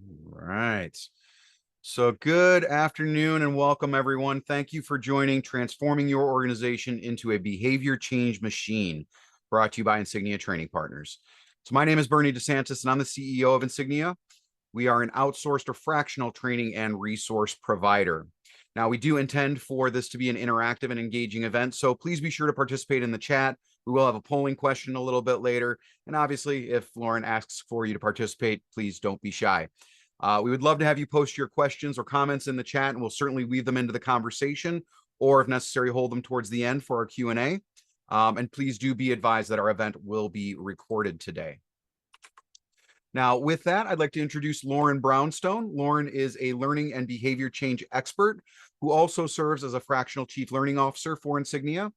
Right. So good afternoon and welcome everyone. Thank you for joining Transforming Your Organization into a Behavior Change Machine, brought to you by Insignia Training Partners. So my name is Bernie DeSantis and I'm the CEO of Insignia. We are an outsourced or fractional training and resource provider. Now, we do intend for this to be an interactive and engaging event, so please be sure to participate in the chat. We will have a polling question a little bit later. And obviously, if Lauren asks for you to participate, please don't be shy. We would love to have you post your questions or comments in the chat, and we'll certainly weave them into the conversation, or if necessary, hold them towards the end for our Q&A. And please do be advised that our event will be recorded today. Now, with that, I'd like to introduce Lauren Brownstone. Lauren is a learning and behavior change expert who also serves as a fractional chief learning officer for Insignia.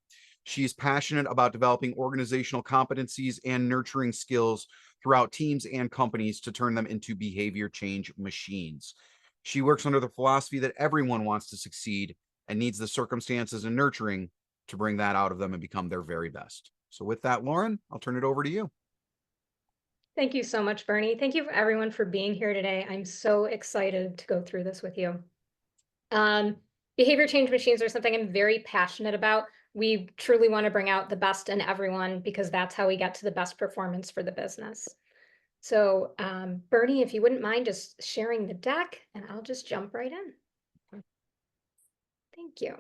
She's passionate about developing organizational competencies and nurturing skills throughout teams and companies to turn them into behavior change machines. She works under the philosophy that everyone wants to succeed and needs the circumstances and nurturing to bring that out of them and become their very best. So with that, Lauren, I'll turn it over to you. Thank you so much, Bernie. Thank you everyone for being here today. I'm so excited to go through this with you. Behavior change machines are something I'm very passionate about. We truly want to bring out the best in everyone because that's how we get to the best performance for the business. So, Bernie, if you wouldn't mind just sharing the deck, and I'll just jump right in. Thank you.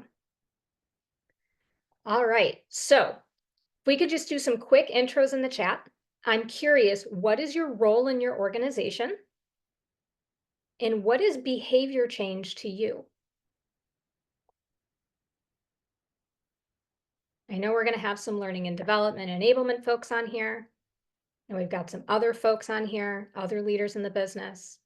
All right, so if we could just do some quick intros in the chat. I'm curious, what is your role in your organization? And what is behavior change to you? I know we're going to have some learning and development enablement folks on here. And we've got some other folks on here, other leaders in the business.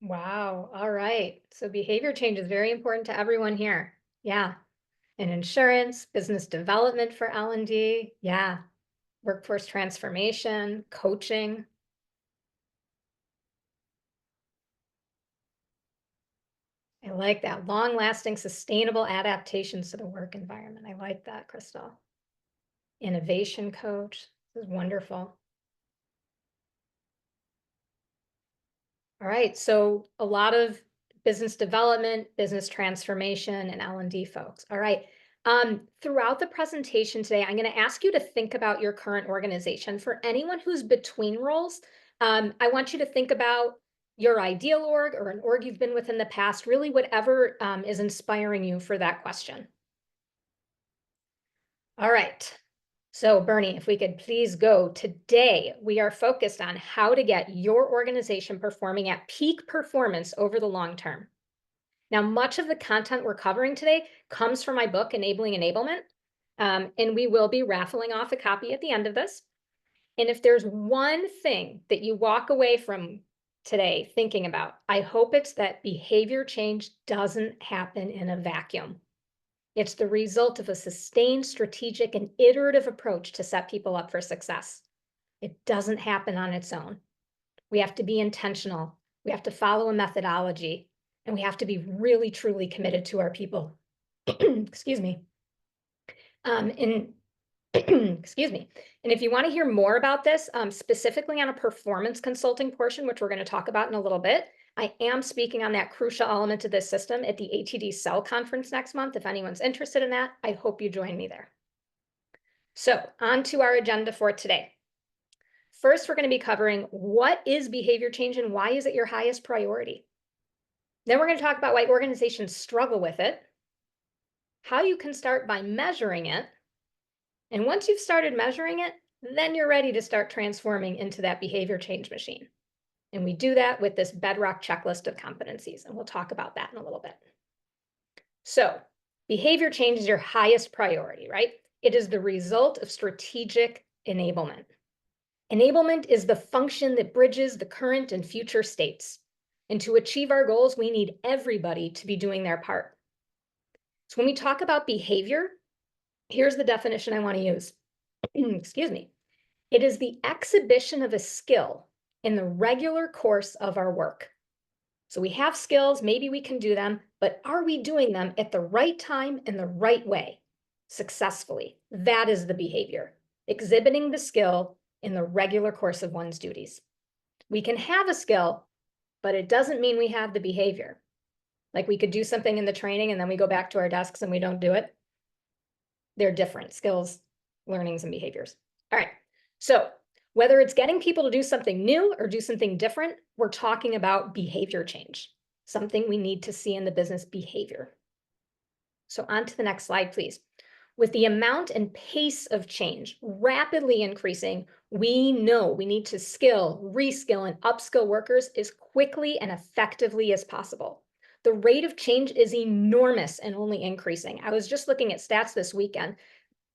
Wow. All right. So behavior change is very important to everyone here. Yeah. And insurance, business development for L&D. Yeah. Workforce transformation, coaching. I like that. Long-lasting, sustainable adaptations to the work environment. I like that, Crystal. Innovation coach. This is wonderful. All right, so a lot of business development, business transformation, and L&D folks. All right, throughout the presentation today, I'm going to ask you to think about your current organization. For anyone who's between roles, I want you to think about your ideal org or an org you've been with in the past, really whatever is inspiring you for that question. All right. So Bernie, if we could please go. Today, we are focused on how to get your organization performing at peak performance over the long term. Now, much of the content we're covering today comes from my book, Enabling Enablement, and we will be raffling off a copy at the end of this. And if there's one thing that you walk away from today thinking about, I hope it's that behavior change doesn't happen in a vacuum. It's the result of a sustained, strategic, and iterative approach to set people up for success. It doesn't happen on its own. We have to be intentional. We have to follow a methodology, and we have to be really, truly committed to our people. Excuse me. Excuse me. And if you want to hear more about this, specifically on a performance consulting portion, which we're going to talk about in a little bit, I am speaking on that crucial element of this system at the ATD Cell Conference next month. If anyone's interested in that, I hope you join me there. So on to our agenda for today. First, we're going to be covering what is behavior change and why is it your highest priority? Then we're going to talk about why organizations struggle with it, how you can start by measuring it, and once you've started measuring it, then you're ready to start transforming into that behavior change machine. And we do that with this Bedrock Checklist of competencies, and we'll talk about that in a little bit. So Behavior change is your highest priority, right? It is the result of strategic enablement. Enablement is the function that bridges the current and future states. And to achieve our goals, we need everybody to be doing their part. So when we talk about behavior, here's the definition I want to use. Excuse me. It is the exhibition of a skill in the regular course of our work. So we have skills, maybe we can do them, but are we doing them at the right time in the right way, successfully? That is the behavior, exhibiting the skill in the regular course of one's duties. We can have a skill, but it doesn't mean we have the behavior. Like we could do something in the training and then we go back to our desks and we don't do it. They're different skills, learnings, and behaviors. All right. So whether it's getting people to do something new or do something different, we're talking about behavior change, something we need to see in the business behavior. So on to the next slide, please. With the amount and pace of change rapidly increasing, we know we need to skill, reskill, and upskill workers as quickly and effectively as possible. The rate of change is enormous and only increasing. I was just looking at stats this weekend.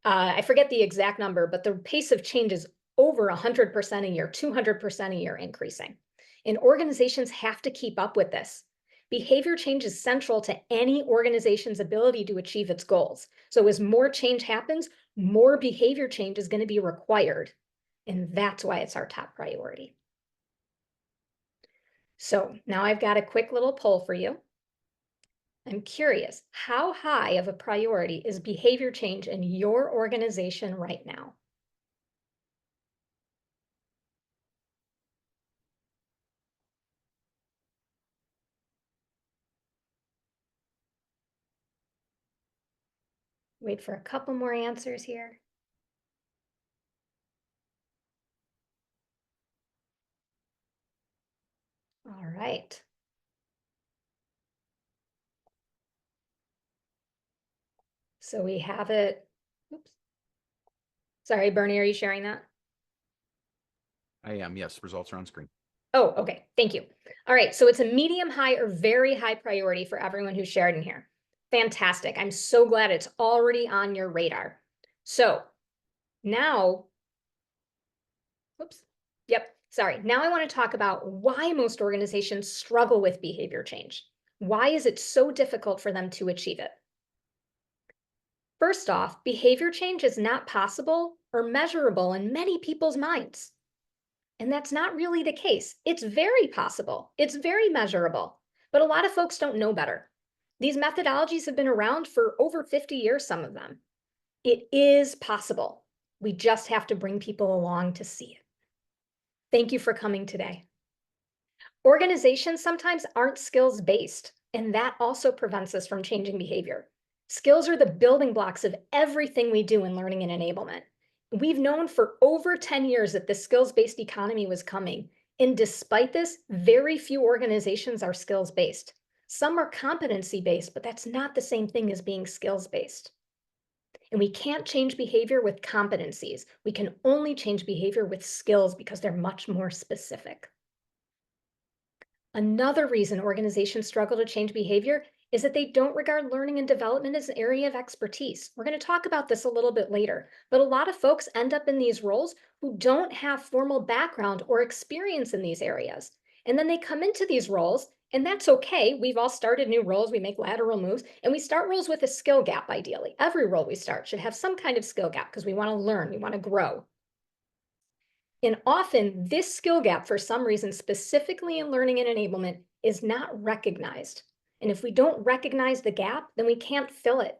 I forget the exact number, but the pace of change is over 100% a year, 200% a year increasing. And organizations have to keep up with this. Behavior change is central to any organization's ability to achieve its goals. So as more change happens, more behavior change is going to be required. And that's why it's our top priority. So now I've got a quick little poll for you. I'm curious, how high of a priority is behavior change in your organization right now? Wait for a couple more answers here. All right. So we have it. Oops. Sorry, Bernie, are you sharing that? I am. Yes. Results are on screen. Oh, okay. Thank you. All right. So it's a medium, high, or very high priority for everyone who shared in here. Fantastic. I'm so glad it's already on your radar. So now, oops. Yep. Sorry. Now I want to talk about why most organizations struggle with behavior change. Why is it so difficult for them to achieve it? First off, behavior change is not possible or measurable in many people's minds. And that's not really the case. It's very possible. It's very measurable. But a lot of folks don't know better. These methodologies have been around for over 50 years, some of them. It is possible. We just have to bring people along to see it. Thank you for coming today. Organizations sometimes aren't skills-based, and that also prevents us from changing behavior. Skills are the building blocks of everything we do in learning and enablement. We've known for over 10 years that the skills-based economy was coming. And despite this, very few organizations are skills-based. Some are competency-based, but that's not the same thing as being skills-based. And we can't change behavior with competencies. We can only change behavior with skills because they're much more specific. Another reason organizations struggle to change behavior is that they don't regard learning and development as an area of expertise. We're going to talk about this a little bit later, but a lot of folks end up in these roles who don't have formal background or experience in these areas. And then they come into these roles, and that's okay. We've all started new roles, we make lateral moves, and we start roles with a skill gap, ideally. Every role we start should have some kind of skill gap because we want to learn, we want to grow. And often this skill gap, for some reason, specifically in learning and enablement, is not recognized. And if we don't recognize the gap, then we can't fill it.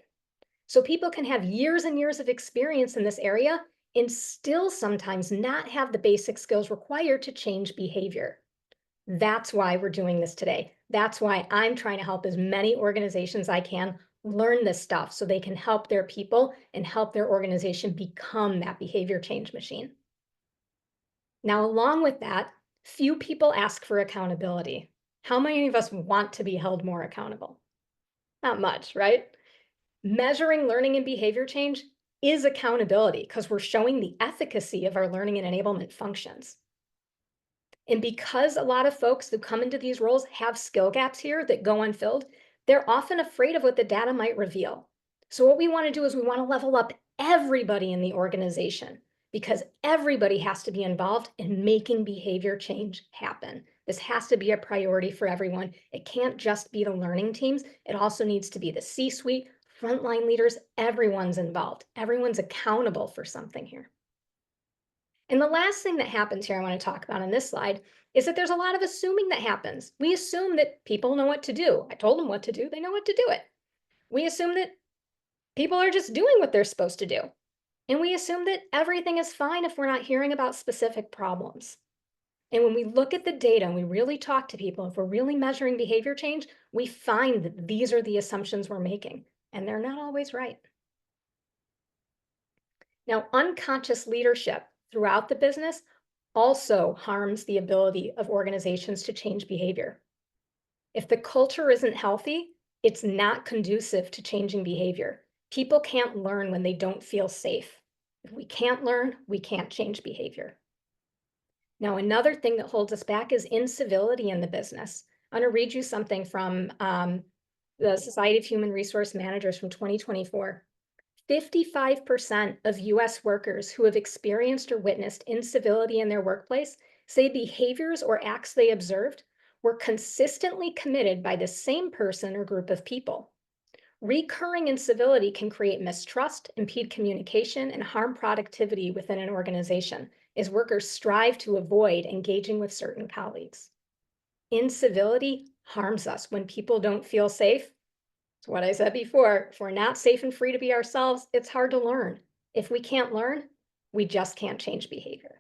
So people can have years and years of experience in this area and still sometimes not have the basic skills required to change behavior. That's why we're doing this today. That's why I'm trying to help as many organizations I can learn this stuff so they can help their people and help their organization become that behavior change machine. Now, along with that, few people ask for accountability. How many of us want to be held more accountable? Not much, right? Measuring learning and behavior change is accountability because we're showing the efficacy of our learning and enablement functions. And because a lot of folks who come into these roles have skill gaps here that go unfilled, they're often afraid of what the data might reveal. So what we want to do is we want to level up everybody in the organization because everybody has to be involved in making behavior change happen. This has to be a priority for everyone. It can't just be the learning teams. It also needs to be the C-suite, frontline leaders. Everyone's involved. Everyone's accountable for something here. And the last thing that happens here I want to talk about on this slide is that there's a lot of assuming that happens. We assume that people know what to do. I told them what to do. They know what to do it. We assume that people are just doing what they're supposed to do. And we assume that everything is fine if we're not hearing about specific problems. And when we look at the data and we really talk to people, if we're really measuring behavior change, we find that these are the assumptions we're making, and they're not always right. Now, unconscious leadership throughout the business also harms the ability of organizations to change behavior. If the culture isn't healthy, it's not conducive to changing behavior. People can't learn when they don't feel safe. If we can't learn, we can't change behavior. Now, another thing that holds us back is incivility in the business. I'm going to read you something from the Society of Human Resource Managers from 2024. 55% of US workers who have experienced or witnessed incivility in their workplace say behaviors or acts they observed were consistently committed by the same person or group of people. Recurring incivility can create mistrust, impede communication, and harm productivity within an organization as workers strive to avoid engaging with certain colleagues. Incivility harms us when people don't feel safe. It's what I said before. If we're not safe and free to be ourselves, it's hard to learn. If we can't learn, we just can't change behavior.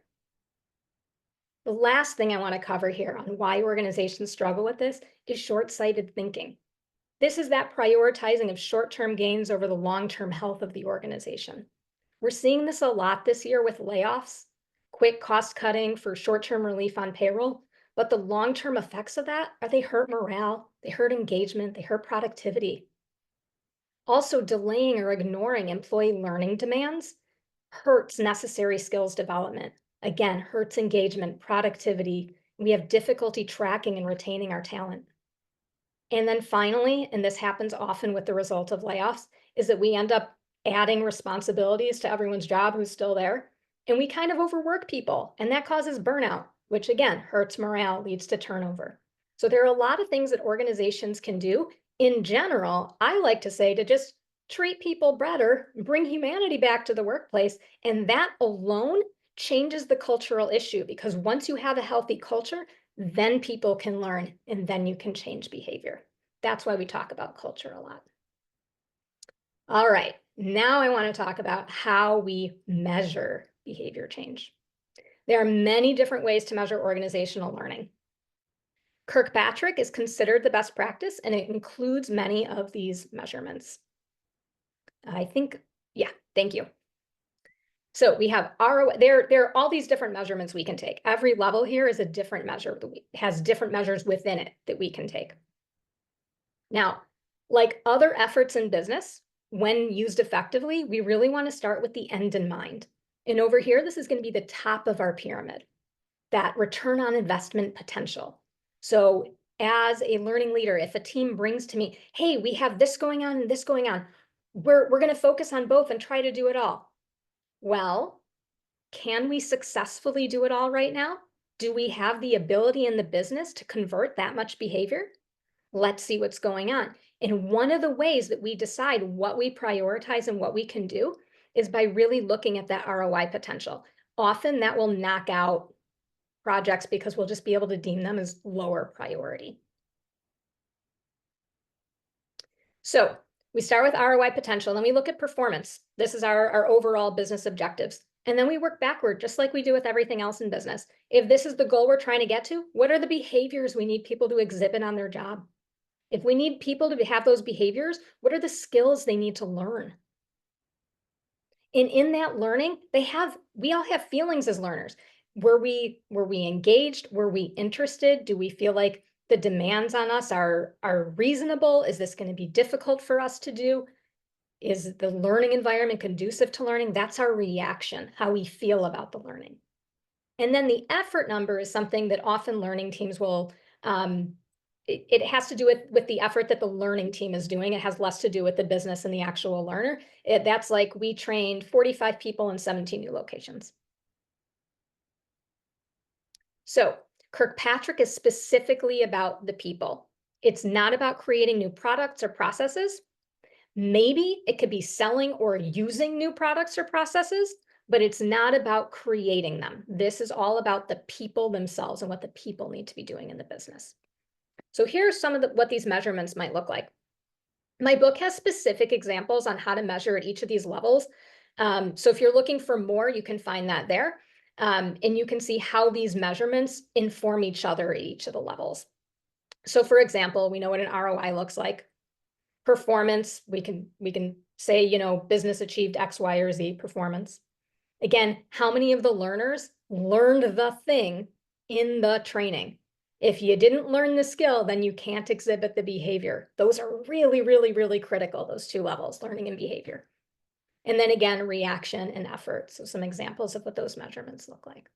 The last thing I want to cover here on why organizations struggle with this is short-sighted thinking. This is that prioritizing of short-term gains over the long-term health of the organization. We're seeing this a lot this year with layoffs, quick cost cutting for short-term relief on payroll, but the long-term effects of that are they hurt morale, they hurt engagement, they hurt productivity. Also, delaying or ignoring employee learning demands hurts necessary skills development. Again, hurts engagement, productivity. We have difficulty tracking and retaining our talent. And then finally, and this happens often with the result of layoffs, is that we end up adding responsibilities to everyone's job who's still there. And we kind of overwork people, and that causes burnout, which again hurts morale, leads to turnover. So there are a lot of things that organizations can do. In general, I like to say to just treat people better, bring humanity back to the workplace, and that alone changes the cultural issue because once you have a healthy culture, then people can learn and then you can change behavior. That's why we talk about culture a lot. All right, now I want to talk about how we measure behavior change. There are many different ways to measure organizational learning. Kirkpatrick is considered the best practice and it includes many of these measurements. I think, yeah, thank you. So we have ROI, there are all these different measurements we can take. Every level here is a different measure that has different measures within it that we can take. Now, like other efforts in business, when used effectively, we really want to start with the end in mind. And over here, this is going to be the top of our pyramid, that return on investment potential. So as a learning leader, if a team brings to me, hey, we have this going on and this going on, we're going to focus on both and try to do it all. Well, can we successfully do it all right now? Do we have the ability in the business to convert that much behavior? Let's see what's going on. And one of the ways that we decide what we prioritize and what we can do is by really looking at that ROI potential. Often that will knock out projects because we'll just be able to deem them as lower priority. So we start with ROI potential, then we look at performance. This is our overall business objectives. And then we work backward, just like we do with everything else in business. If this is the goal we're trying to get to, what are the behaviors we need people to exhibit on their job? If we need people to have those behaviors, what are the skills they need to learn? And in that learning, we all have feelings as learners. Were we engaged? Were we interested? Do we feel like the demands on us are reasonable? Is this going to be difficult for us to do? Is the learning environment conducive to learning? That's our reaction, how we feel about the learning. And then the effort number is something that often learning teams will it has to do with the effort that the learning team is doing. It has less to do with the business and the actual learner. That's like we trained 45 people in 17 new locations. So Kirkpatrick is specifically about the people. It's not about creating new products or processes. Maybe it could be selling or using new products or processes, but it's not about creating them. This is all about the people themselves and what the people need to be doing in the business. So here's some of what these measurements might look like. My book has specific examples on how to measure at each of these levels. So if you're looking for more, you can find that there. And you can see how these measurements inform each other at each of the levels. So for example, we know what an ROI looks like. Performance, we can say, you know, business achieved X, Y, or Z performance. Again, how many of the learners learned the thing in the training? If you didn't learn the skill, then you can't exhibit the behavior. Those are really, really, really critical, those two levels, learning and behavior. And then again, reaction and effort. So some examples of what those measurements look like.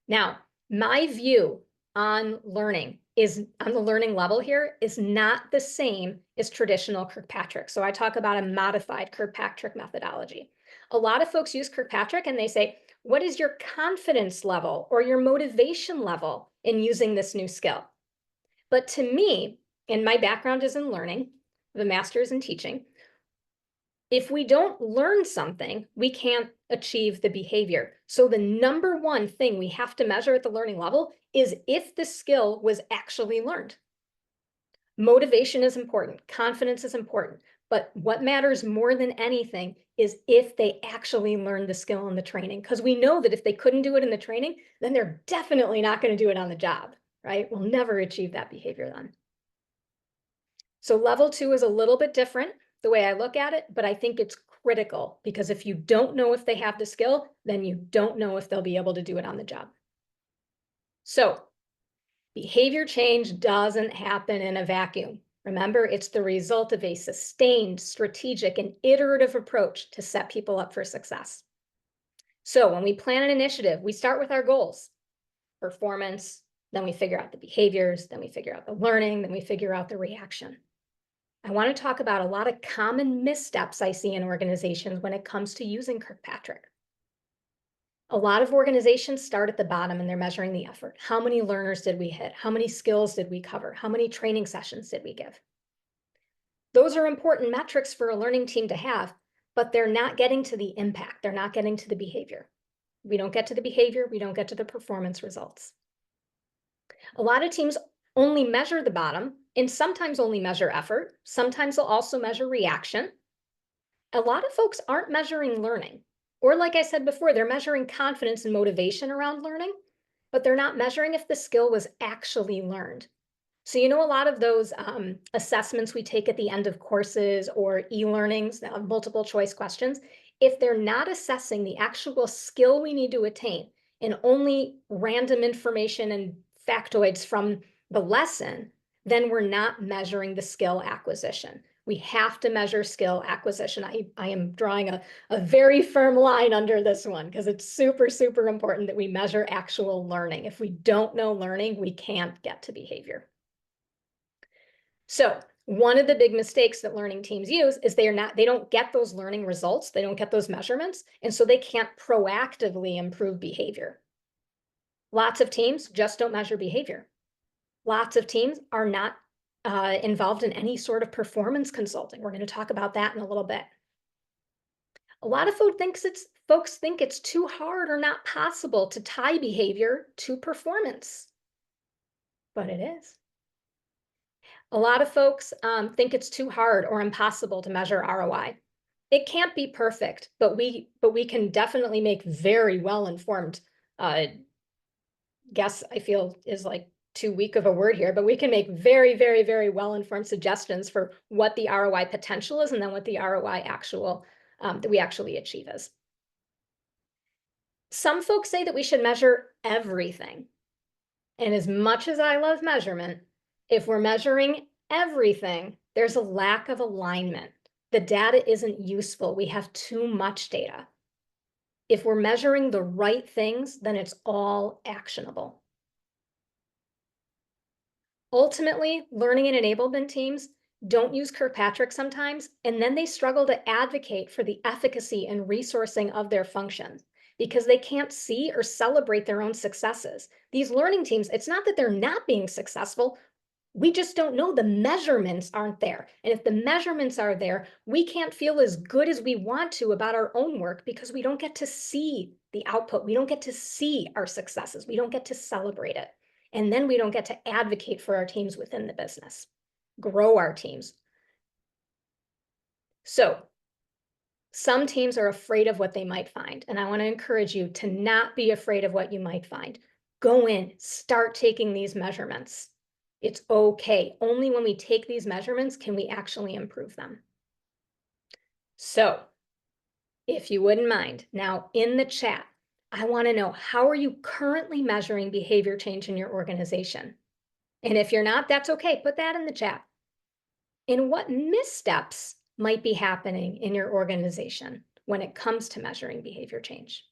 Now, my view on learning is on the learning level here is not the same as traditional Kirkpatrick. So I talk about a modified Kirkpatrick methodology. A lot of folks use Kirkpatrick and they say, what is your confidence level or your motivation level in using this new skill? But to me, and my background is in learning, the master's in teaching, if we don't learn something, we can't achieve the behavior. So the number one thing we have to measure at the learning level is if the skill was actually learned. Motivation is important, confidence is important, but what matters more than anything is if they actually learned the skill in the training, because we know that if they couldn't do it in the training, then they're definitely not going to do it on the job, right? We'll never achieve that behavior then. So level 2 is a little bit different the way I look at it, but I think it's critical because if you don't know if they have the skill, then you don't know if they'll be able to do it on the job. So behavior change doesn't happen in a vacuum. Remember, it's the result of a sustained, strategic, and iterative approach to set people up for success. So when we plan an initiative, we start with our goals, performance, then we figure out the behaviors, then we figure out the learning, then we figure out the reaction. I want to talk about a lot of common missteps I see in organizations when it comes to using Kirkpatrick. A lot of organizations start at the bottom and they're measuring the effort. How many learners did we hit? How many skills did we cover? How many training sessions did we give? Those are important metrics for a learning team to have, but they're not getting to the impact. They're not getting to the behavior. We don't get to the behavior, we don't get to the performance results. A lot of teams only measure the bottom and sometimes only measure effort. Sometimes they'll also measure reaction. A lot of folks aren't measuring learning. Or like I said before, they're measuring confidence and motivation around learning, but they're not measuring if the skill was actually learned. So, you know, a lot of those assessments we take at the end of courses or e-learnings, multiple choice questions, if they're not assessing the actual skill we need to attain and only random information and factoids from the lesson, then we're not measuring the skill acquisition. We have to measure skill acquisition. I am drawing a very firm line under this one because it's super, super important that we measure actual learning. If we don't know learning, we can't get to behavior. So one of the big mistakes that learning teams use is they don't get those learning results. They don't get those measurements. And so they can't proactively improve behavior. Lots of teams just don't measure behavior. Lots of teams are not involved in any sort of performance consulting. We're going to talk about that in a little bit. A lot of folks think it's too hard or not possible to tie behavior to performance, but it is. A lot of folks think it's too hard or impossible to measure ROI. It can't be perfect, but we can definitely make very well-informed guess, I feel is like too weak of a word here, but we can make very, very, very well-informed suggestions for what the ROI potential is and then what the ROI actual that we actually achieve is. Some folks say that we should measure everything. And as much as I love measurement, if we're measuring everything, there's a lack of alignment. The data isn't useful. We have too much data. If we're measuring the right things, then it's all actionable. Ultimately, learning and enablement teams don't use Kirkpatrick sometimes, and then they struggle to advocate for the efficacy and resourcing of their functions because they can't see or celebrate their own successes. These learning teams, it's not that they're not being successful, we just don't know, the measurements aren't there. And if the measurements are there, we can't feel as good as we want to about our own work because we don't get to see the output. We don't get to see our successes. We don't get to celebrate it. And then we don't get to advocate for our teams within the business, grow our teams. So some teams are afraid of what they might find. And I want to encourage you to not be afraid of what you might find. Go in, start taking these measurements. It's okay. Only when we take these measurements can we actually improve them. So, if you wouldn't mind, now in the chat, I want to know, how are you currently measuring behavior change in your organization? And if you're not, that's okay. Put that in the chat. And what missteps might be happening in your organization when it comes to measuring behavior change?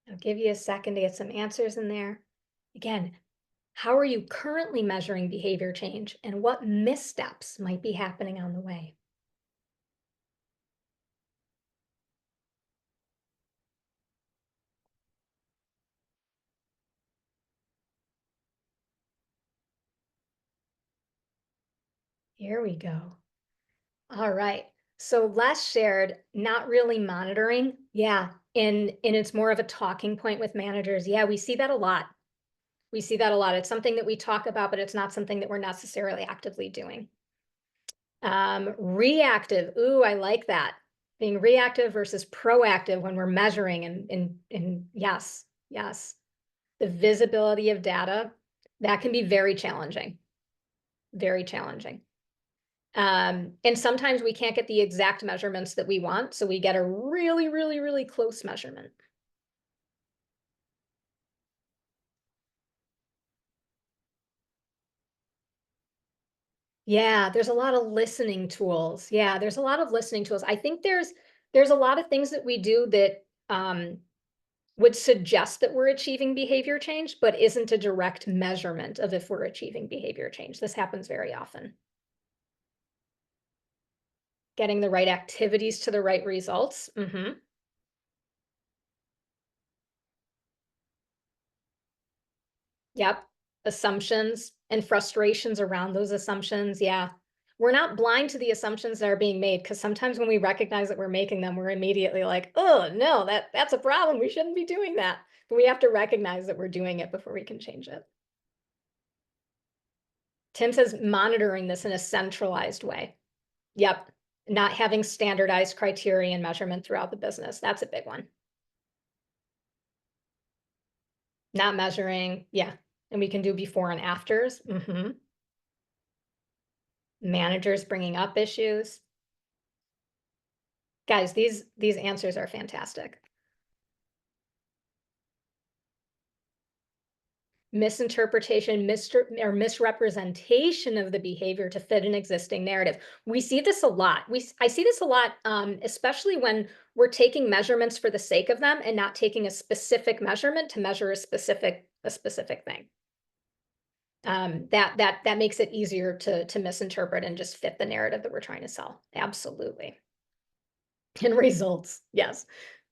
I'll give you a second to get some answers in there. Again, how are you currently measuring behavior change and what missteps might be happening on the way? Here we go. All right. So Les shared not really monitoring. Yeah. And it's more of a talking point with managers. Yeah, we see that a lot. We see that a lot. It's something that we talk about, but it's not something that we're necessarily actively doing. Reactive. Ooh, I like that. Being reactive versus proactive when we're measuring and yes, yes. The visibility of data, that can be very challenging. Very challenging. And sometimes we can't get the exact measurements that we want, so we get a really, really, really close measurement. Yeah, there's a lot of listening tools. Yeah, there's a lot of listening tools. I think there's a lot of things that we do that would suggest that we're achieving behavior change, but isn't a direct measurement of if we're achieving behavior change. This happens very often. Getting the right activities to the right results. Yep. Assumptions and frustrations around those assumptions. Yeah. We're not blind to the assumptions that are being made because sometimes when we recognize that we're making them, we're immediately like, oh no, that's a problem. We shouldn't be doing that. But we have to recognize that we're doing it before we can change it. Tim says monitoring this in a centralized way. Yep. Not having standardized criteria and measurement throughout the business. That's a big one. Not measuring. Yeah. And we can do before and afters. Managers bringing up issues. Guys, these answers are fantastic. Misinterpretation, or misrepresentation of the behavior to fit an existing narrative. We see this a lot. I see this a lot, especially when we're taking measurements for the sake of them and not taking a specific measurement to measure a specific thing. That makes it easier to misinterpret and just fit the narrative that we're trying to sell. Absolutely. And results, yes.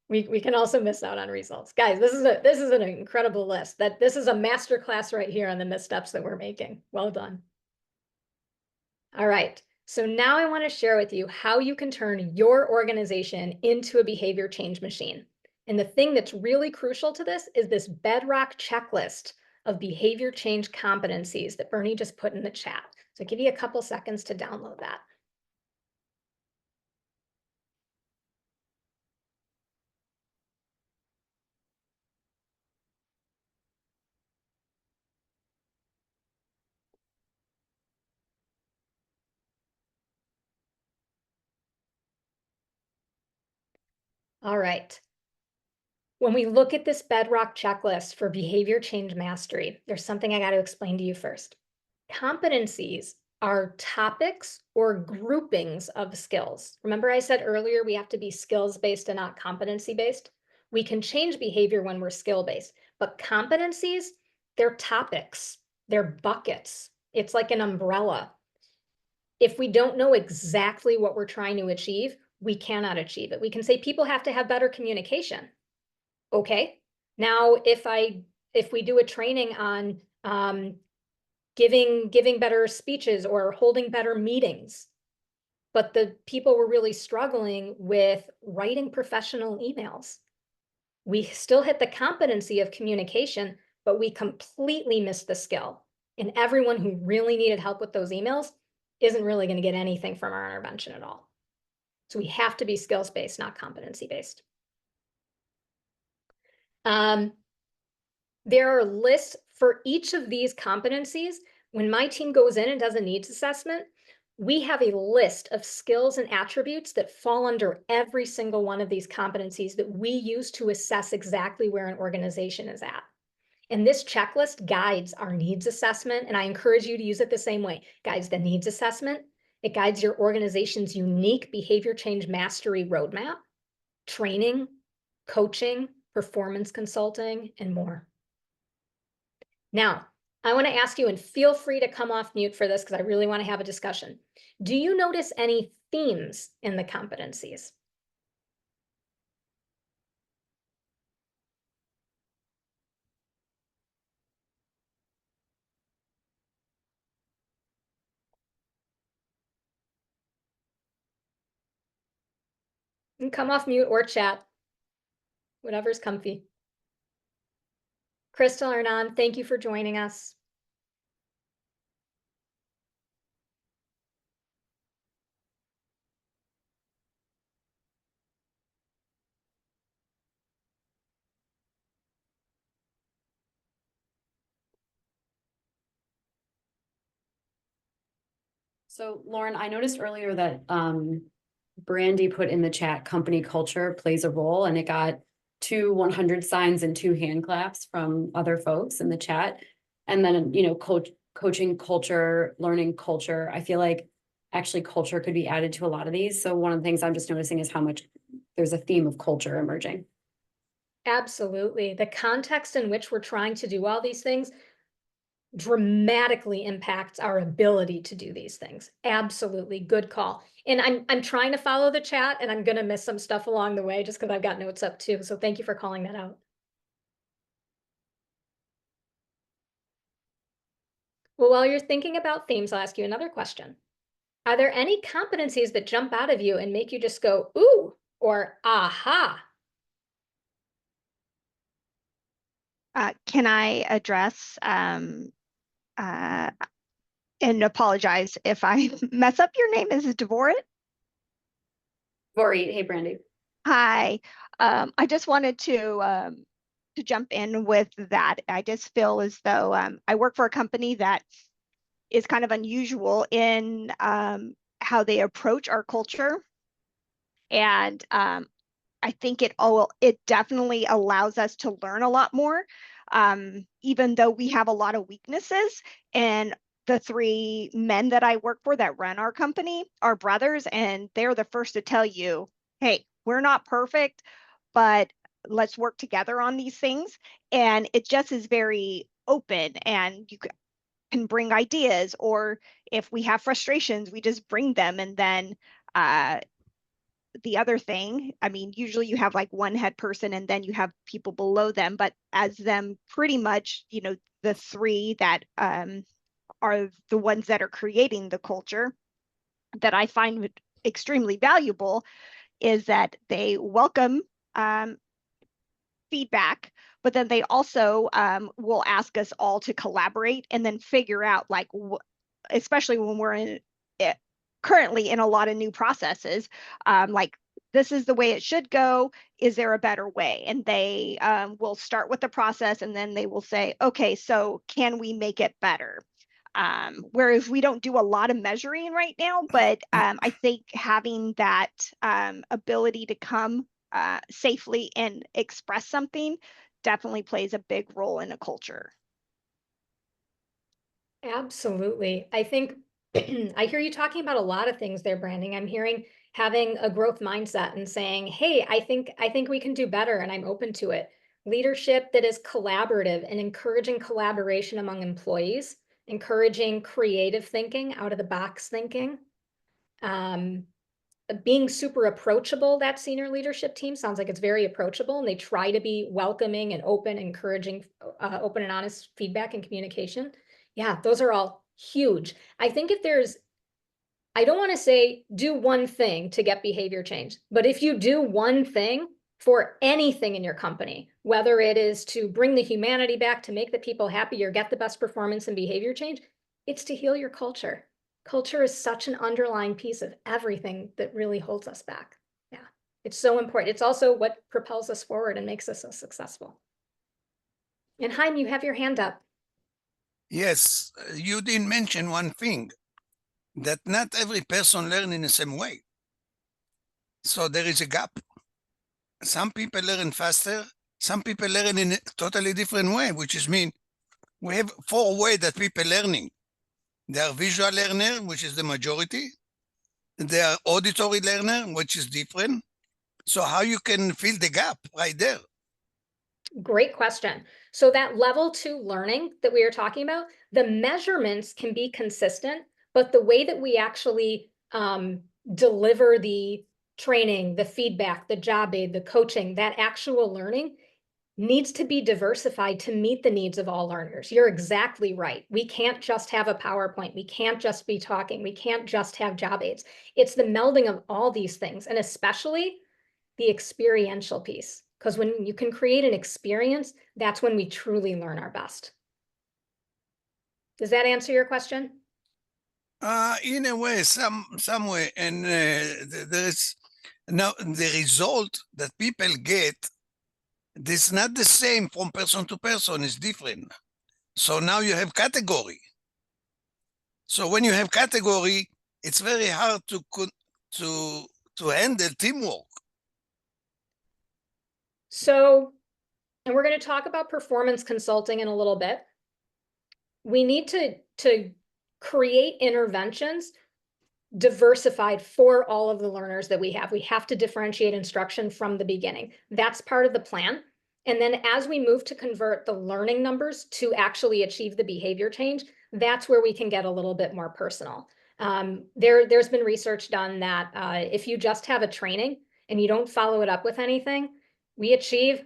We can also miss out on results. Guys, this is an incredible list. This is a master class right here on the missteps that we're making. Well done. All right. So now I want to share with you how you can turn your organization into a behavior change machine. And the thing that's really crucial to this is this Bedrock checklist of behavior change competencies that Bernie just put in the chat. So I'll give you a couple seconds to download that. All right. When we look at this Bedrock checklist for behavior change mastery, there's something I got to explain to you first. Competencies are topics or groupings of skills. Remember I said earlier we have to be skills-based and not competency-based? We can change behavior when we're skill-based, but competencies, they're topics, they're buckets. It's like an umbrella. If we don't know exactly what we're trying to achieve, we cannot achieve it. We can say people have to have better communication. Okay. Now, if we do a training on giving better speeches or holding better meetings, but the people were really struggling with writing professional emails, we still hit the competency of communication, but we completely missed the skill. And everyone who really needed help with those emails isn't really going to get anything from our intervention at all. So we have to be skills-based, not competency-based. There are lists for each of these competencies. When my team goes in and does a needs assessment, we have a list of skills and attributes that fall under every single one of these competencies that we use to assess exactly where an organization is at. And this checklist guides our needs assessment, and I encourage you to use it the same way. It guides the needs assessment. It guides your organization's unique behavior change mastery roadmap, training, coaching, performance consulting, and more. Now, I want to ask you, and feel free to come off mute for this because I really want to have a discussion. Do you notice any themes in the competencies? You can come off mute or chat, whatever's comfy. Crystal or Nan, thank you for joining us. So Lauren, I noticed earlier that Brandy put in the chat company culture plays a role, and it got 2 100 signs and 2 hand claps from other folks in the chat. And then, coaching culture, learning culture. I feel like actually culture could be added to a lot of these. So one of the things I'm just noticing is how much there's a theme of culture emerging. Absolutely. The context in which we're trying to do all these things dramatically impacts our ability to do these things. Absolutely. Good call. And I'm trying to follow the chat, and I'm going to miss some stuff along the way just because I've got notes up too. So thank you for calling that out. Well, while you're thinking about themes, I'll ask you another question. Are there any competencies that jump out of you and make you just go, ooh, or aha? Can I address and apologize if I mess up your name? Is it Devorit? Vori, hey Brandy. Hi. I just wanted to jump in with that. I just feel as though I work for a company that is kind of unusual in how they approach our culture. And I think it definitely allows us to learn a lot more, even though we have a lot of weaknesses. And the 3 men that I work for that run our company are brothers, and they're the first to tell you, hey, we're not perfect, but let's work together on these things. And it just is very open, and you can bring ideas, or if we have frustrations, we just bring them. And then the other thing, I mean, usually you have like one head person and then you have people below them, but as them pretty much, the 3 that are the ones that are creating the culture, that I find extremely valuable is that they welcome feedback, but then they also will ask us all to collaborate and then figure out, like, especially when we're currently in a lot of new processes, like, this is the way it should go. Is there a better way? And they will start with the process, and then they will say, okay, so can we make it better? Whereas we don't do a lot of measuring right now, but I think having that ability to come safely and express something definitely plays a big role in a culture. Absolutely. I think I hear you talking about a lot of things there, Branding. I'm hearing having a growth mindset and saying, hey, I think we can do better and I'm open to it. Leadership that is collaborative and encouraging collaboration among employees, encouraging creative thinking, out of the box thinking. Being super approachable, that senior leadership team sounds like it's very approachable and they try to be welcoming and open, encouraging open and honest feedback and communication. Yeah, those are all huge. I think if there's, I don't want to say do one thing to get behavior change, but if you do one thing for anything in your company, whether it is to bring the humanity back, to make the people happy or get the best performance and behavior change, it's to heal your culture. Culture is such an underlying piece of everything that really holds us back. Yeah, it's so important. It's also what propels us forward and makes us so successful. And Chaim, you have your hand up. Yes, you didn't mention one thing, that not every person learns in the same way. So there is a gap. Some people learn faster, some people learn in a totally different way, which is mean we have 4 ways that people learning. They are visual learner, which is the majority. They are auditory learner, which is different. So how you can fill the gap right there? Great question. So that level 2 learning that we are talking about, the measurements can be consistent, but the way that we actually deliver the training, the feedback, the job aid, the coaching, that actual learning needs to be diversified to meet the needs of all learners. You're exactly right. We can't just have a PowerPoint. We can't just be talking. We can't just have job aids. It's the melding of all these things, and especially the experiential piece. Because when you can create an experience, that's when we truly learn our best. Does that answer your question? In a way, some way, and there is now the result that people get. This is not the same from person to person. It's different. So now you have category. So when you have category, it's very hard to handle teamwork. So, and we're going to talk about performance consulting in a little bit. We need to create interventions diversified for all of the learners that we have. We have to differentiate instruction from the beginning. That's part of the plan. And then as we move to convert the learning numbers to actually achieve the behavior change, that's where we can get a little bit more personal. There's been research done that if you just have a training and you don't follow it up with anything, we achieve,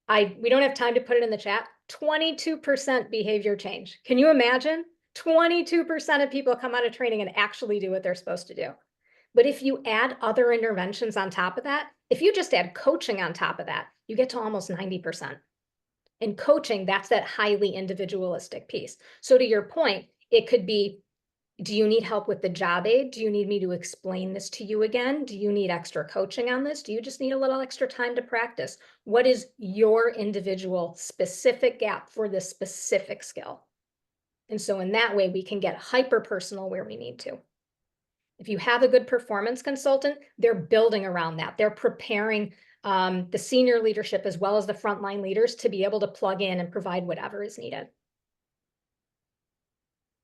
we don't have time to put it in the chat, 22% behavior change. Can you imagine? 22% of people come out of training and actually do what they're supposed to do. But if you add other interventions on top of that, if you just add coaching on top of that, you get to almost 90%. In coaching, that's that highly individualistic piece. So to your point, it could be, do you need help with the job aid? Do you need me to explain this to you again? Do you need extra coaching on this? Do you just need a little extra time to practice? What is your individual specific gap for this specific skill? And so in that way, we can get hyper personal where we need to. If you have a good performance consultant, they're building around that. They're preparing the senior leadership as well as the frontline leaders to be able to plug in and provide whatever is needed.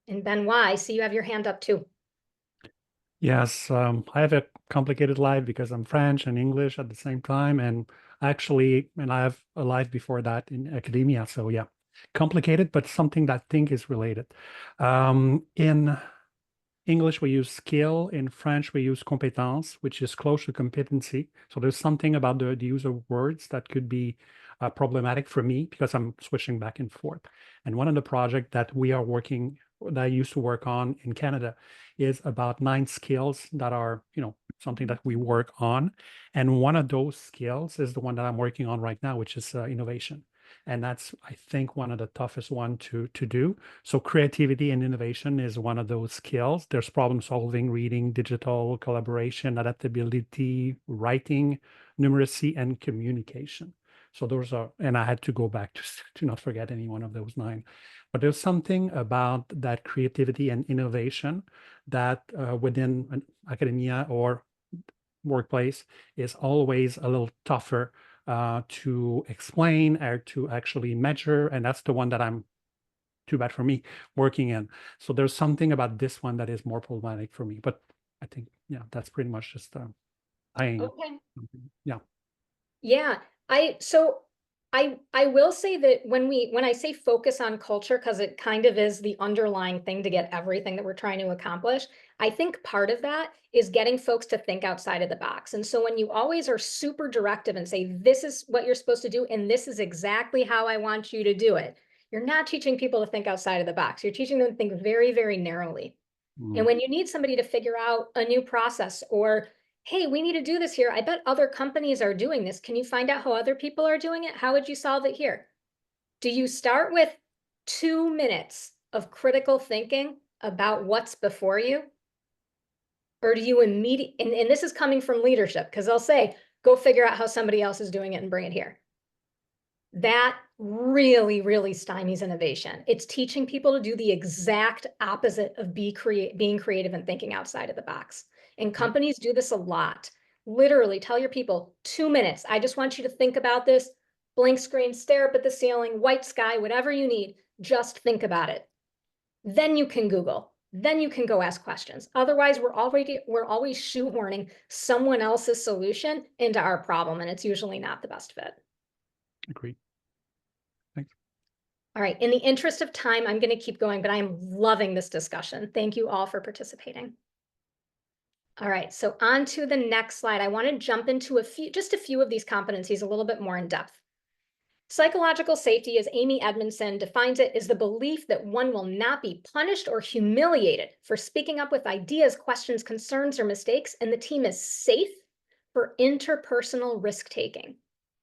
And Benoit, I see you have your hand up too. Yes, I have a complicated life because I'm French and English at the same time, and I have a life before that in academia. So yeah, complicated, but something that I think is related. In English, we use skill. In French, we use compétence, which is close to competency. So there's something about the use of words that could be problematic for me because I'm switching back and forth. And one of the projects that I used to work on in Canada is about 9 skills that are, something that we work on. And one of those skills is the one that I'm working on right now, which is innovation. And that's, I think, one of the toughest one to do. So creativity and innovation is one of those skills. There's problem solving, reading, digital, collaboration, adaptability, writing, numeracy, and communication. So those are, and I had to go back to not forget any one of those 9. But there's something about that creativity and innovation that within academia or workplace is always a little tougher to explain or to actually measure. And that's the one that I'm, too bad for me, working in. So there's something about this one that is more problematic for me. But I think, yeah, that's pretty much just eyeing. Okay. Yeah. Yeah. I will say that when I say focus on culture, because it kind of is the underlying thing to get everything that we're trying to accomplish, I think part of that is getting folks to think outside of the box. And so when you always are super directive and say, this is what you're supposed to do, and this is exactly how I want you to do it, you're not teaching people to think outside of the box. You're teaching them to think very, very narrowly. And when you need somebody to figure out a new process, or hey, we need to do this here. I bet other companies are doing this. Can you find out how other people are doing it? How would you solve it here? Do you start with 2 minutes of critical thinking about what's before you? Or do you immediately, and this is coming from leadership, because they'll say, go figure out how somebody else is doing it and bring it here. That really, really stymies innovation. It's teaching people to do the exact opposite of being creative and thinking outside of the box. And companies do this a lot. Literally tell your people, 2 minutes. I just want you to think about this. Blank screen, stare up at the ceiling, white sky, whatever you need. Just think about it. Then you can Google. Then you can go ask questions. Otherwise, we're always shoehorning someone else's solution into our problem, and it's usually not the best fit. Agreed. Thanks. All right, in the interest of time, I'm going to keep going, but I'm loving this discussion. Thank you all for participating. All right, so on to the next slide. I want to jump into just a few of these competencies a little bit more in depth. Psychological safety, as Amy Edmondson defines it, is the belief that one will not be punished or humiliated for speaking up with ideas, questions, concerns, or mistakes, and the team is safe for interpersonal risk-taking.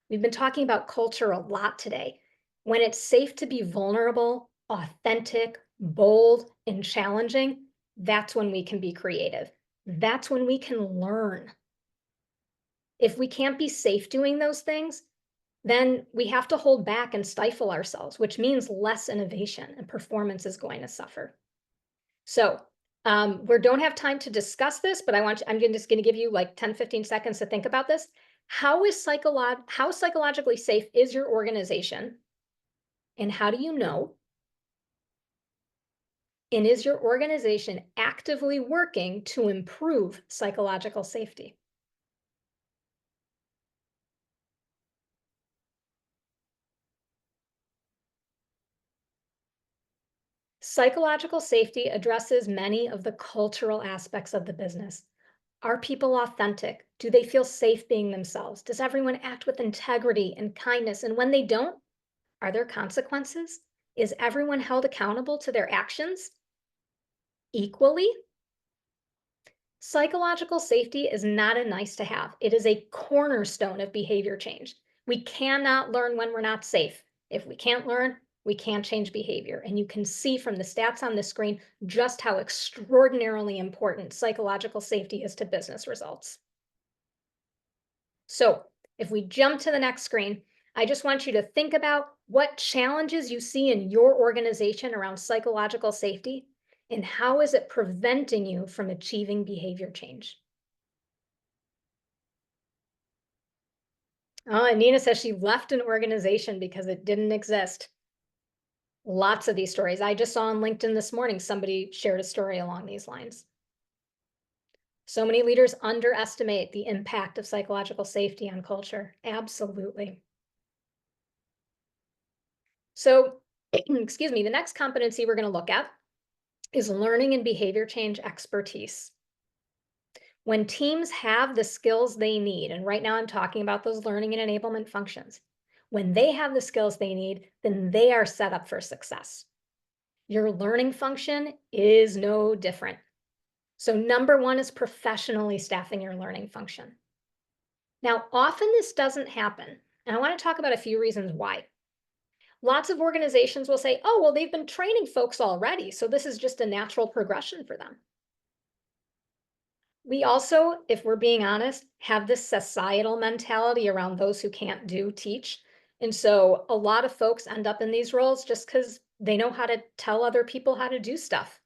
We've been talking about culture a lot today. When it's safe to be vulnerable, authentic, bold, and challenging, that's when we can be creative. That's when we can learn. If we can't be safe doing those things, then we have to hold back and stifle ourselves, which means less innovation, and performance is going to suffer. So we don't have time to discuss this, but I'm just going to give you like 10, 15 seconds to think about this. How psychologically safe is your organization? And how do you know? And is your organization actively working to improve psychological safety? Psychological safety addresses many of the cultural aspects of the business. Are people authentic? Do they feel safe being themselves? Does everyone act with integrity and kindness? And when they don't, are there consequences? Is everyone held accountable to their actions equally? Psychological safety is not a nice to have. It is a cornerstone of behavior change. We cannot learn when we're not safe. If we can't learn, we can't change behavior. And you can see from the stats on the screen just how extraordinarily important psychological safety is to business results. So if we jump to the next screen, I just want you to think about what challenges you see in your organization around psychological safety, and how is it preventing you from achieving behavior change? Oh, and Nina says she left an organization because it didn't exist. Lots of these stories. I just saw on LinkedIn this morning, somebody shared a story along these lines. So many leaders underestimate the impact of psychological safety on culture. Absolutely. So, excuse me, the next competency we're going to look at is learning and behavior change expertise. When teams have the skills they need, and right now I'm talking about those learning and enablement functions, when they have the skills they need, then they are set up for success. Your learning function is no different. So number one is professionally staffing your learning function. Now, often this doesn't happen, and I want to talk about a few reasons why. Lots of organizations will say, oh, well, they've been training folks already, so this is just a natural progression for them. We also, if we're being honest, have this societal mentality around those who can't teach. And so a lot of folks end up in these roles just because they know how to tell other people how to do stuff,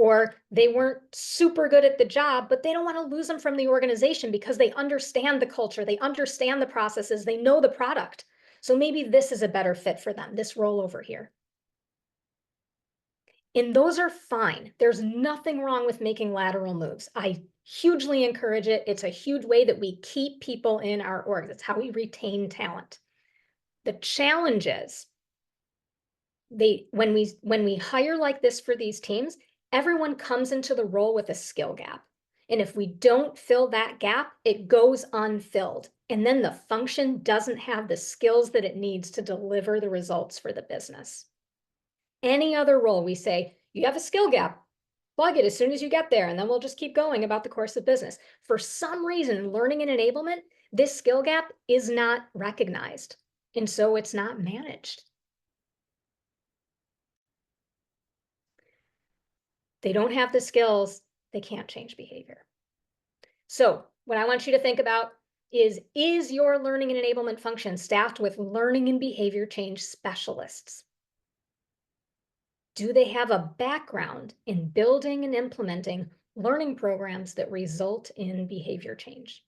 or they weren't super good at the job, but they don't want to lose them from the organization because they understand the culture, they understand the processes, they know the product. So maybe this is a better fit for them, this role over here. And those are fine. There's nothing wrong with making lateral moves. I hugely encourage it. It's a huge way that we keep people in our orgs. It's how we retain talent. The challenge is when we hire like this for these teams, everyone comes into the role with a skill gap. And if we don't fill that gap, it goes unfilled. And then the function doesn't have the skills that it needs to deliver the results for the business. Any other role, we say, you have a skill gap, plug it as soon as you get there, and then we'll just keep going about the course of business. For some reason, in learning and enablement, this skill gap is not recognized, and so it's not managed. They don't have the skills, they can't change behavior. So what I want you to think about is your learning and enablement function staffed with learning and behavior change specialists? Do they have a background in building and implementing learning programs that result in behavior change?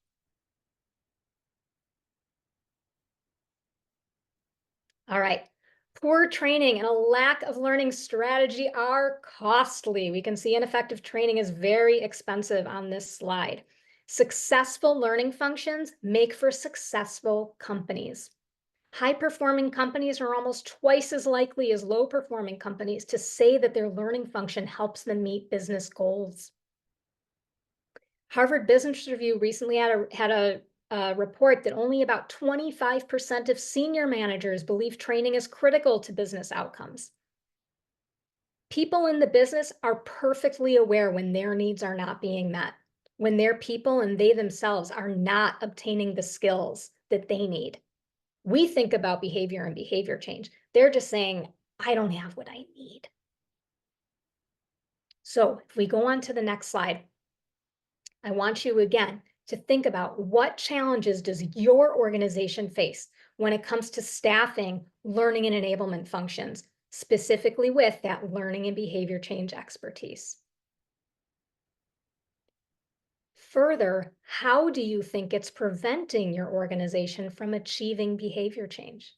All right. Poor training and a lack of learning strategy are costly. We can see ineffective training is very expensive on this slide. Successful learning functions make for successful companies. High-performing companies are almost twice as likely as low-performing companies to say that their learning function helps them meet business goals. Harvard Business Review recently had a report that only about 25% of senior managers believe training is critical to business outcomes. People in the business are perfectly aware when their needs are not being met, when their people and they themselves are not obtaining the skills that they need. We think about behavior and behavior change. They're just saying, I don't have what I need. So if we go on to the next slide, I want you again to think about what challenges does your organization face when it comes to staffing learning and enablement functions, specifically with that learning and behavior change expertise. Further, how do you think it's preventing your organization from achieving behavior change?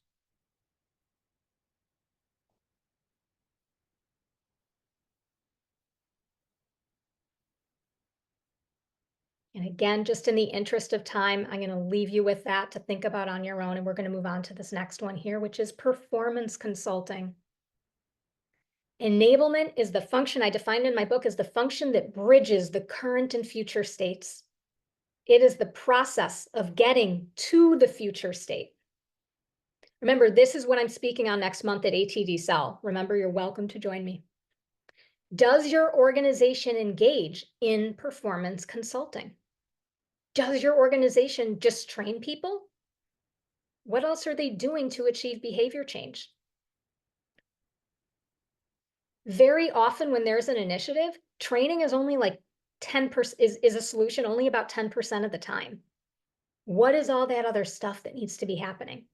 And again, just in the interest of time, I'm going to leave you with that to think about on your own. And we're going to move on to this next one here, which is performance consulting. Enablement is the function I defined in my book as the function that bridges the current and future states. It is the process of getting to the future state. Remember, this is what I'm speaking on next month at ATD Cell. Remember, you're welcome to join me. Does your organization engage in performance consulting? Does your organization just train people? What else are they doing to achieve behavior change? Very often when there's an initiative, training is only like 10% is a solution only about 10% of the time. What is all that other stuff that needs to be happening?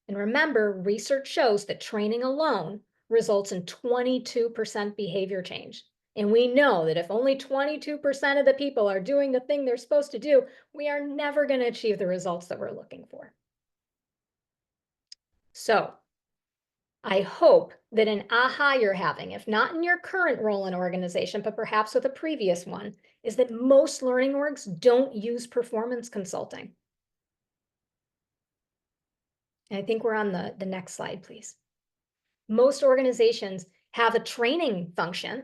And remember, research shows that training alone results in 22% behavior change. And we know that if only 22% of the people are doing the thing they're supposed to do, we are never going to achieve the results that we're looking for. So I hope that an aha you're having, if not in your current role in organization, but perhaps with a previous one, is that most learning orgs don't use performance consulting. And I think we're on the next slide, please. Most organizations have a training function.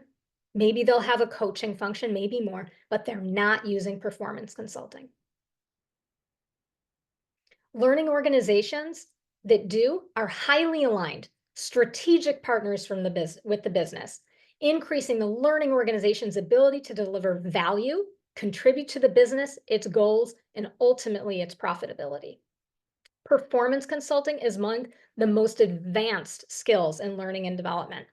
Maybe they'll have a coaching function, maybe more, but they're not using performance consulting. Learning organizations that do are highly aligned, strategic partners with the business, increasing the learning organization's ability to deliver value, contribute to the business, its goals, and ultimately its profitability. Performance consulting is among the most advanced skills in learning and development.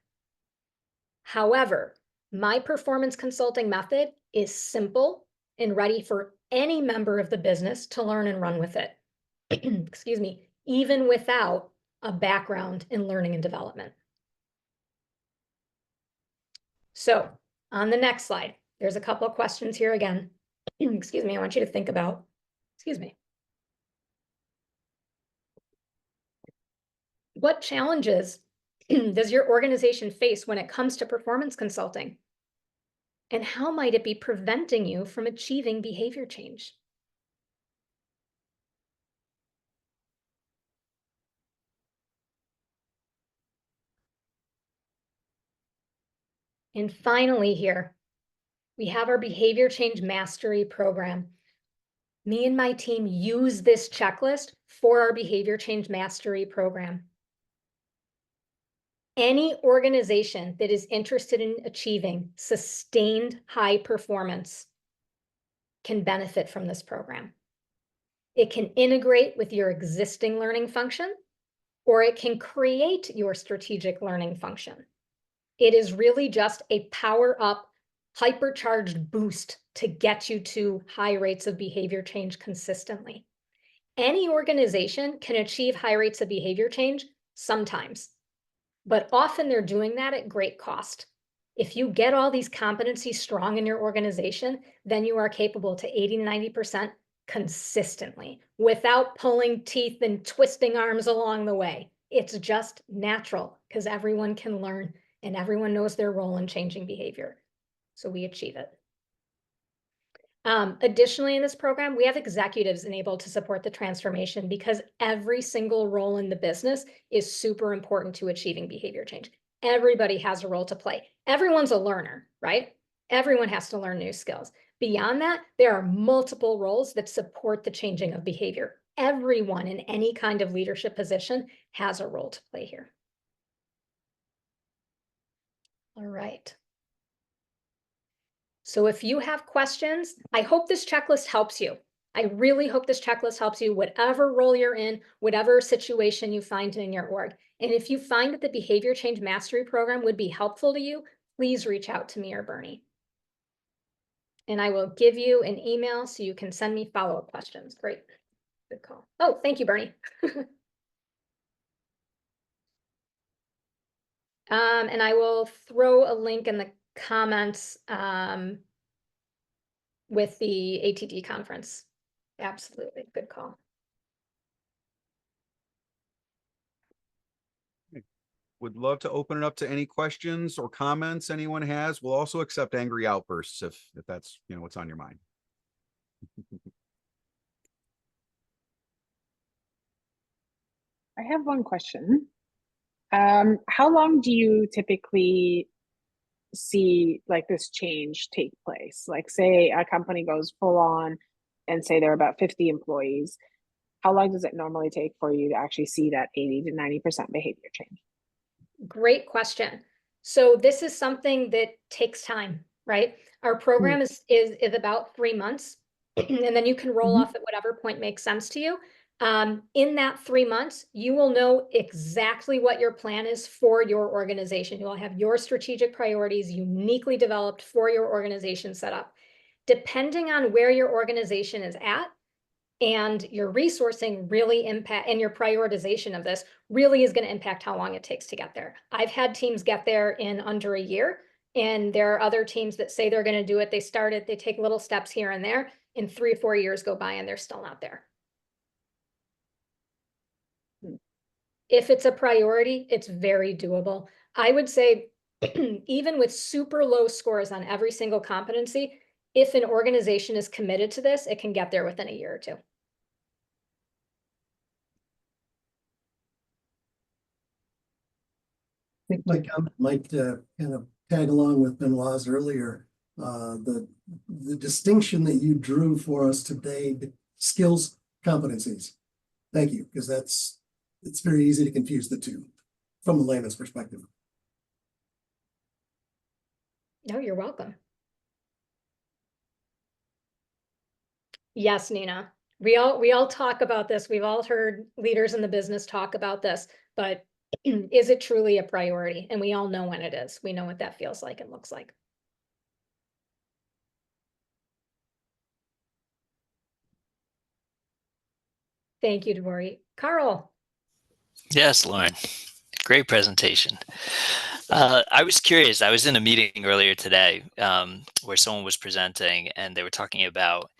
However, my performance consulting method is simple and ready for any member of the business to learn and run with it. Excuse me, even without a background in learning and development. So On the next slide, there's a couple of questions here again. Excuse me, I want you to think about, excuse me. What challenges does your organization face when it comes to performance consulting? And how might it be preventing you from achieving behavior change? And finally here, we have our behavior change mastery program. Me and my team use this checklist for our behavior change mastery program. Any organization that is interested in achieving sustained high performance can benefit from this program. It can integrate with your existing learning function, or it can create your strategic learning function. It is really just a power up, hypercharged boost to get you to high rates of behavior change consistently. Any organization can achieve high rates of behavior change sometimes, but often they're doing that at great cost. If you get all these competencies strong in your organization, then you are capable to 80 to 90% consistently without pulling teeth and twisting arms along the way. It's just natural because everyone can learn and everyone knows their role in changing behavior. So we achieve it. Additionally, in this program, we have executives enabled to support the transformation because every single role in the business is super important to achieving behavior change. Everybody has a role to play. Everyone's a learner, right? Everyone has to learn new skills. Beyond that, there are multiple roles that support the changing of behavior. Everyone in any kind of leadership position has a role to play here. All right. So if you have questions, I hope this checklist helps you. I really hope this checklist helps you, whatever role you're in, whatever situation you find in your org. And if you find that the Behavior Change Mastery Program would be helpful to you, please reach out to me or Bernie. And I will give you an email so you can send me follow-up questions. Great. Good call. Oh, thank you, Bernie. And I will throw a link in the comments with the ATD conference. Absolutely, good call. Would love to open it up to any questions or comments anyone has. We'll also accept angry outbursts if that's, you know, what's on your mind. I have one question. How long do you typically see like this change take place? Like say a company goes full on and say there are about 50 employees. How long does it normally take for you to actually see that 80 to 90% behavior change? Great question. So this is something that takes time, right? Our program is about 3 months, and then you can roll off at whatever point makes sense to you. In that 3 months, you will know exactly what your plan is for your organization. You will have your strategic priorities uniquely developed for your organization set up. Depending on where your organization is at, and your resourcing really impact, and your prioritization of this really is going to impact how long it takes to get there. I've had teams get there in under a year, and there are other teams that say they're going to do it. They start it, they take little steps here and there, and 3 or 4 years go by and they're still not there. If it's a priority, it's very doable. I would say even with super low scores on every single competency, if an organization is committed to this, it can get there within a year or 2. I think my comment might kind of tag along with Benoit's earlier. The distinction that you drew for us today, skills, competencies. Thank you, because it's very easy to confuse the two from a layman's perspective. No, you're welcome. Yes, Nina. We all talk about this. We've all heard leaders in the business talk about this, but is it truly a priority? And we all know when it is. We know what that feels like and looks like. Thank you, Dvory. Carl. Yes, Lauren. Great presentation. I was curious. I was in a meeting earlier today where someone was presenting and they were talking about,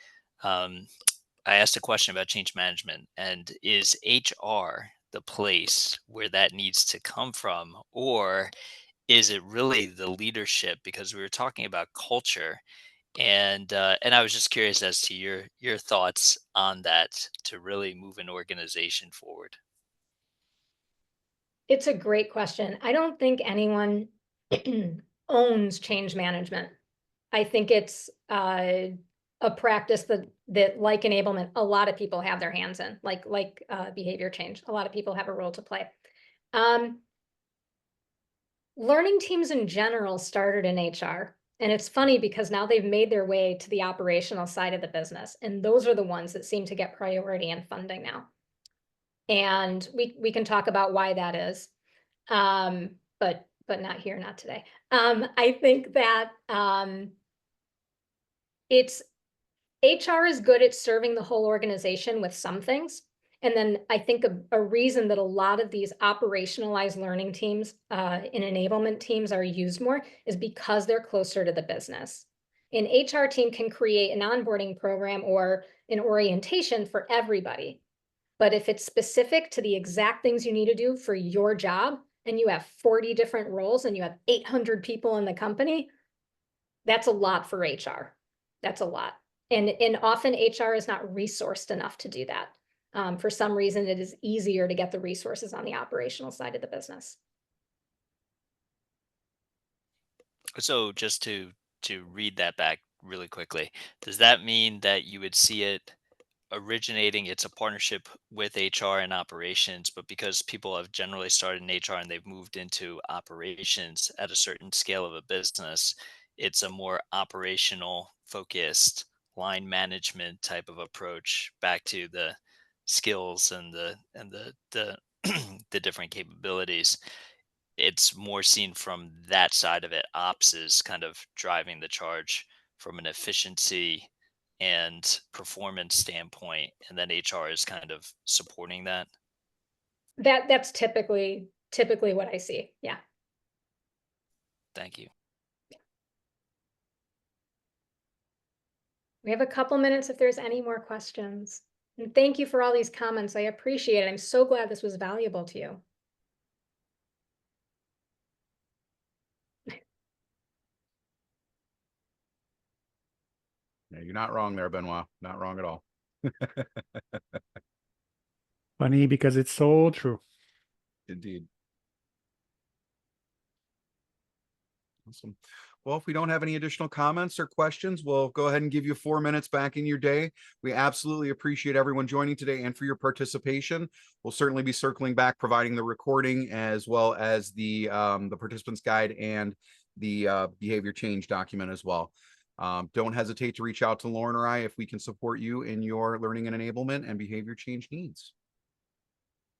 I asked a question about change management, and is HR the place where that needs to come from? Or is it really the leadership? Because we were talking about culture, and I was just curious as to your thoughts on that to really move an organization forward. It's a great question. I don't think anyone owns change management. I think it's a practice that like enablement, a lot of people have their hands in, like behavior change. A lot of people have a role to play. Learning teams in general started in HR. And it's funny because now they've made their way to the operational side of the business. And those are the ones that seem to get priority and funding now. And we can talk about why that is. But not here, not today. I think that it's HR is good at serving the whole organization with some things. And then I think a reason that a lot of these operationalized learning teams and enablement teams are used more is because they're closer to the business. An HR team can create an onboarding program or an orientation for everybody. But if it's specific to the exact things you need to do for your job, and you have 40 different roles and you have 800 people in the company, that's a lot for HR. That's a lot. And often HR is not resourced enough to do that. For some reason, it is easier to get the resources on the operational side of the business. So just to read that back really quickly, does that mean that you would see it originating, it's a partnership with HR and operations, but because people have generally started in HR and they've moved into operations at a certain scale of a business, it's a more operational focused line management type of approach back to the skills and the the different capabilities. It's more seen from that side of it. Ops is kind of driving the charge from an efficiency and performance standpoint, and then HR is kind of supporting that. That's typically what I see. Yeah. Thank you. We have a couple minutes if there's any more questions. And thank you for all these comments. I appreciate it. I'm so glad this was valuable to you. Yeah, you're not wrong there, Benoit. Not wrong at all. Funny because it's so true. Indeed. Awesome. Well, if we don't have any additional comments or questions, we'll go ahead and give you 4 minutes back in your day. We absolutely appreciate everyone joining today and for your participation. We'll certainly be circling back, providing the recording as well as the participants guide and the behavior change document as well. Don't hesitate to reach out to Lauren or I if we can support you in your learning and enablement and behavior change needs.